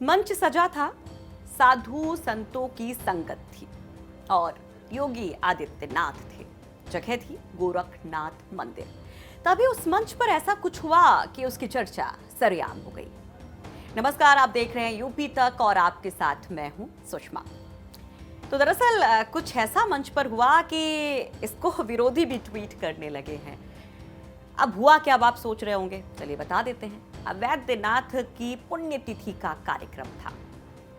मंच सजा था, साधु संतों की संगत थी और योगी आदित्यनाथ थे। जगह थी गोरखनाथ मंदिर। तभी उस मंच पर ऐसा कुछ हुआ कि उसकी चर्चा सरेआम हो गई। नमस्कार, आप देख रहे हैं यूपी तक और आपके साथ मैं हूं सुषमा। तो दरअसल कुछ ऐसा मंच पर हुआ कि इसको विरोधी भी ट्वीट करने लगे हैं। अब हुआ क्या, अब आप सोच रहे होंगे, चलिए बता देते हैं। वैद्यनाथ की पुण्यतिथि का कार्यक्रम था,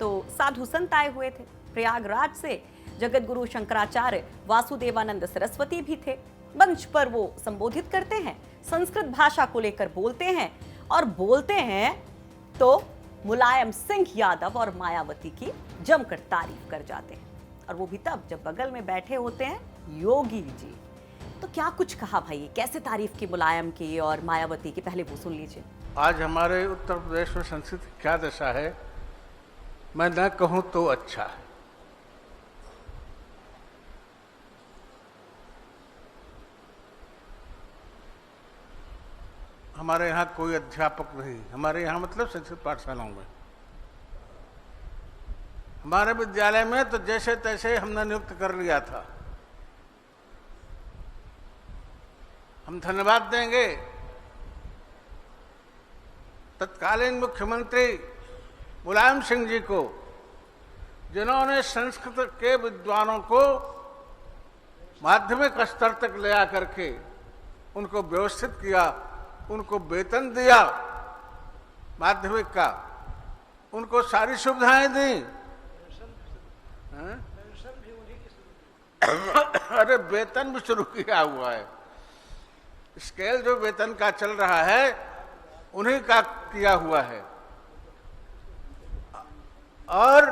तो साधु संत आए हुए थे। प्रयागराज से जगत गुरु शंकराचार्य वासुदेवानंद सरस्वती भी थे। मंच पर वो संबोधित करते हैं, संस्कृत भाषा को लेकर बोलते हैं और बोलते हैं तो मुलायम सिंह यादव और मायावती की जमकर तारीफ कर जाते हैं, और वो भी तब जब बगल में बैठे होते हैं योगी जी। तो क्या कुछ कहा भाई, कैसे तारीफ की मुलायम की और मायावती की, पहले वो सुन लीजिए। आज हमारे उत्तर प्रदेश में संस्कृत की क्या दशा है, मैं न कहूं तो अच्छा है। हमारे यहाँ कोई अध्यापक नहीं, हमारे यहाँ मतलब संस्कृत पाठशालाओं में, हमारे विद्यालय में तो जैसे तैसे हमने नियुक्त कर लिया था। हम धन्यवाद देंगे तत्कालीन मुख्यमंत्री मुलायम सिंह जी को, जिन्होंने संस्कृत के विद्वानों को माध्यमिक स्तर तक ले आकर के उनको व्यवस्थित किया, उनको वेतन दिया माध्यमिक का, उनको सारी सुविधाएं दी। अरे वेतन भी शुरू किया हुआ है, स्केल जो वेतन का चल रहा है उन्हीं का किया हुआ है। और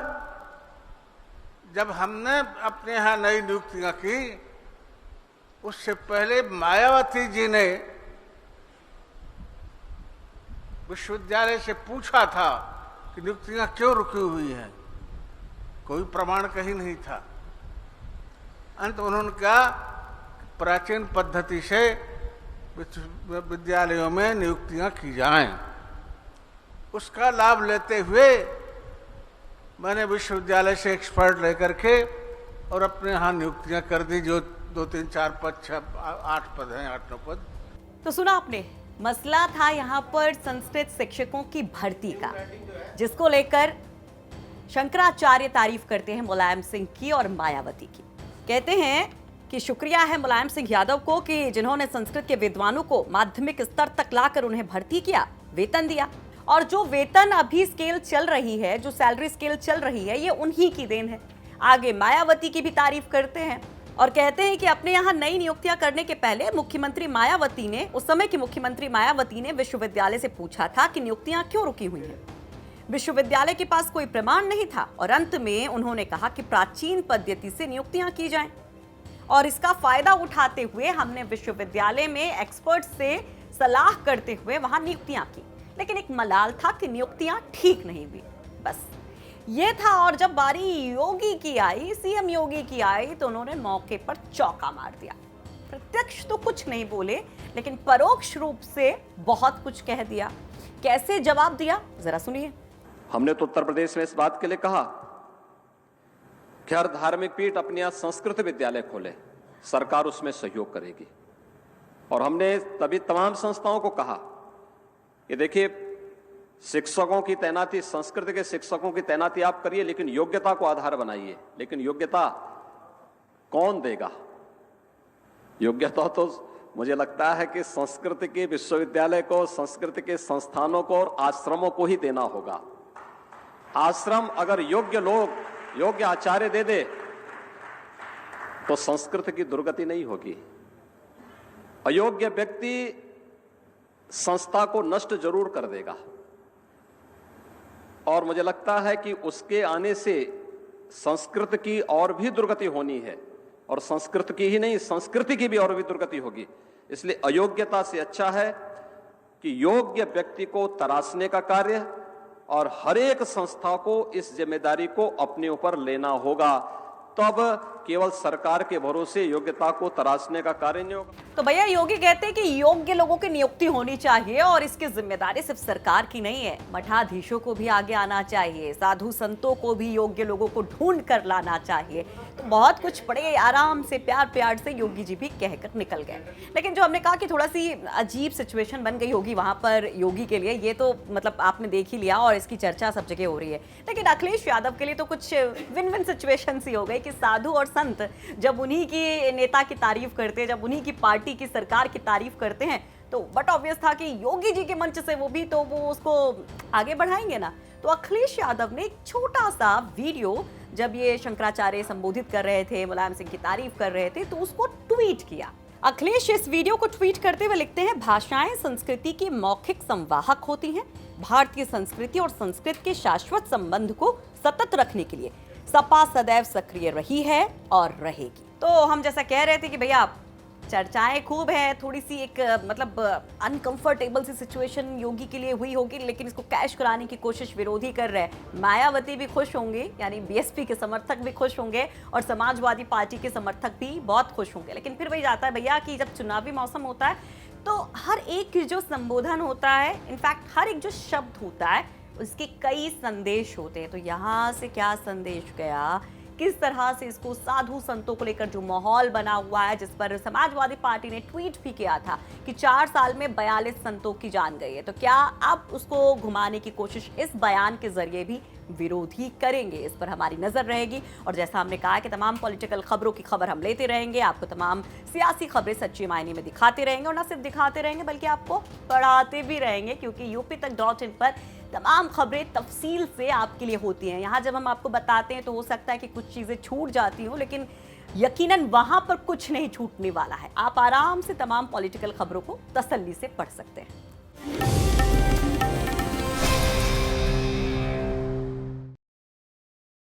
जब हमने अपने यहाँ नई नियुक्तियां की, उससे पहले मायावती जी ने विश्वविद्यालय से पूछा था कि नियुक्तियां क्यों रुकी हुई हैं, कोई प्रमाण कहीं नहीं था। अंत उन्होंने कहा प्राचीन पद्धति से विद्यालयों में नियुक्तियां की जाएं। उसका लाभ लेते हुए मैंने विश्वविद्यालय से एक्सपर्ट लेकर के और अपने यहाँ नियुक्तियां कर दी, जो 2, 3, 4, 5, 6, 8 पद हैं, 8-9 पद। तो सुना आपने, मसला था यहाँ पर संस्कृत शिक्षकों की भर्ती का, जिसको लेकर शंकराचार्य तारीफ करते हैं मुलायम सिंह की और मायावती की। कहते हैं कि शुक्रिया है मुलायम सिंह यादव को कि जिन्होंने संस्कृत के विद्वानों को माध्यमिक स्तर तक लाकर उन्हें भर्ती किया, वेतन दिया, और जो वेतन अभी स्केल चल रही है, जो सैलरी स्केल चल रही है, ये उन्हीं की देन है। आगे मायावती की भी तारीफ करते हैं और कहते हैं कि अपने यहाँ नई नियुक्तियां करने के पहले मुख्यमंत्री मायावती ने, उस समय की मुख्यमंत्री मायावती ने विश्वविद्यालय से पूछा था कि नियुक्तियां क्यों रुकी हुई हैं। विश्वविद्यालय के पास कोई प्रमाण नहीं था और अंत में उन्होंने कहा कि प्राचीन पद्धति से नियुक्तियां की जाएं, और इसका फायदा उठाते हुए हमने विश्वविद्यालय में एक्सपर्ट से सलाह करते हुए वहां नियुक्तियां की। लेकिन एक मलाल था कि नियुक्तियां ठीक नहीं हुई, बस ये था। और जब बारी योगी की आई, सीएम योगी की आई, तो उन्होंने मौके पर चौका मार दिया। प्रत्यक्ष तो कुछ नहीं बोले, लेकिन परोक्ष रूप से बहुत कुछ कह दिया। कैसे जवाब दिया, जरा सुनिए। हमने तो उत्तर प्रदेश में इस बात के लिए कहा कि हर धार्मिक पीठ अपने यहाँ संस्कृत विद्यालय खोले, सरकार उसमें सहयोग करेगी। और हमने तभी तमाम संस्थाओं को कहा कि देखिए, शिक्षकों की तैनाती, संस्कृत के शिक्षकों की तैनाती आप करिए, लेकिन योग्यता को आधार बनाइए। लेकिन योग्यता कौन देगा? योग्यता तो मुझे लगता है कि संस्कृत के विश्वविद्यालय को, संस्कृत के संस्थानों को और आश्रमों को ही देना होगा। आश्रम अगर योग्य लोग, योग्य आचार्य दे दे तो संस्कृत की दुर्गति नहीं होगी। अयोग्य व्यक्ति संस्था को नष्ट जरूर कर देगा, और मुझे लगता है कि उसके आने से संस्कृत की और भी दुर्गति होनी है, और संस्कृत की ही नहीं, संस्कृति की भी और भी दुर्गति होगी। इसलिए अयोग्यता से अच्छा है कि योग्य व्यक्ति को तराशने का कार्य, और हर एक संस्था को इस जिम्मेदारी को अपने ऊपर लेना होगा। तब केवल सरकार के भरोसे योग्यता को तराशने का कार्य नहीं होगा। तो भैया योगी कहते हैं कि योग्य लोगों की नियुक्ति होनी चाहिए और इसकी जिम्मेदारी सिर्फ सरकार की नहीं है, मठाधीशों को भी आगे आना चाहिए, साधु संतों को भी योग्य लोगों को ढूंढ कर लाना चाहिए। तो बहुत कुछ बड़े आराम से प्यार प्यार से योगी जी भी कहकर निकल गए। लेकिन जो हमने कहा कि थोड़ा सी अजीब सिचुएशन बन गई होगी वहां पर योगी के लिए, ये तो मतलब आपने देख ही लिया और इसकी चर्चा सब जगह हो रही है। लेकिन अखिलेश यादव के लिए तो कुछ विन विन सिचुएशन सी हो गई कि साधु और संत जब उन्हीं की नेता की तारीफ करते हैं, जब उन्हीं की पार्टी की सरकार की तारीफ करते हैं, तो बट ऑब्वियस था कि योगी जी के मंच से वो भी तो वो उसको आगे बढ़ाएंगे ना। तो अखिलेश यादव ने एक छोटा सा वीडियो, जब ये शंकराचार्य संबोधित कर रहे थे, मुलायम सिंह की तारीफ कर रहे थे, तो उसको ट्वीट किया। अखिलेश इस वीडियो को ट्वीट करते हुए लिखते हैं, भाषाएं संस्कृति की मौखिक संवाहक होती हैं। भारतीय संस्कृति और संस्कृत के शाश्वत संबंध को सतत रखने के लिए सपा सदैव सक्रिय रही है और रहेगी। तो हम जैसा कह रहे थे कि भैया चर्चाएं खूब है, थोड़ी सी एक मतलब अनकंफर्टेबल सी सिचुएशन योगी के लिए हुई होगी, लेकिन इसको कैश कराने की कोशिश विरोधी कर रहे हैं। मायावती भी खुश होंगे, यानी बीएसपी के समर्थक भी खुश होंगे और समाजवादी पार्टी के समर्थक भी बहुत खुश होंगे। लेकिन फिर वही जाता है भैया कि जब चुनावी मौसम होता है तो हर एक जो संबोधन होता है, इनफैक्ट हर एक जो शब्द होता है, उसके कई संदेश होते हैं। तो यहाँ से क्या संदेश गया, किस तरह से इसको साधु संतों को लेकर जो माहौल बना हुआ है, जिस पर समाजवादी पार्टी ने ट्वीट भी किया था कि 4 साल में 42 संतों की जान गई है, तो क्या अब उसको घुमाने की कोशिश इस बयान के जरिए भी विरोधी करेंगे, इस पर हमारी नजर रहेगी। और जैसा हमने कहा कि तमाम पॉलिटिकल खबरों की खबर हम लेते रहेंगे, आपको तमाम सियासी खबरें सच्ची मायने में दिखाते रहेंगे, और न सिर्फ दिखाते रहेंगे बल्कि आपको पढ़ाते भी रहेंगे, क्योंकि UPTak.in पर तमाम खबरें तफसील से आपके लिए होती हैं। यहाँ जब हम आपको बताते हैं तो हो सकता है कि कुछ चीज़ें छूट जाती हों, लेकिन यकीनन वहाँ पर कुछ नहीं छूटने वाला है। आप आराम से तमाम पॉलिटिकल खबरों को तसल्ली से पढ़ सकते हैं।